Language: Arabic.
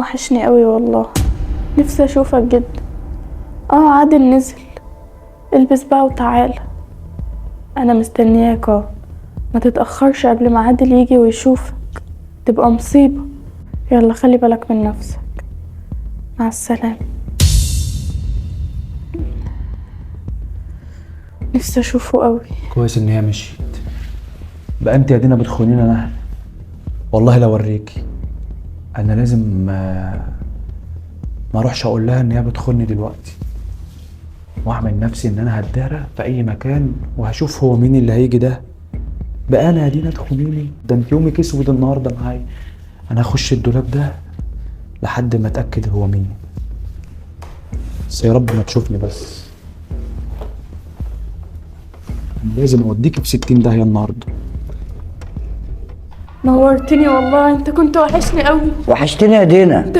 وحشني قوي والله، نفسي اشوفك جدا. عادل نزل، البس بقى وتعالى، انا مستنياك ما تتأخرش قبل ما عادل يجي ويشوفك، تبقى مصيبة. يلا خلي بالك من نفسك، مع السلامة. نفسي اشوفه قوي. كويس ان هي مشيت. بقى انت يا دينا بتخونينا انا، والله لو اوريكي. انا لازم ما اروحش اقول لها ان هي بتخوني دلوقتي، واعمل نفسي ان انا هتدارى في اي مكان وهشوف هو مين اللي هيجي ده. بقى انا يا دينا تخونيني؟ ده انت يومك اسود النهارده معايا. انا هخش الدولاب ده لحد ما اتاكد هو مين، بس يا رب ما تشوفني. بس لازم اوديكي في 60 داهيه النهارده. نورتني والله، انت كنت وحشني قوي. وحشتني يا دينا.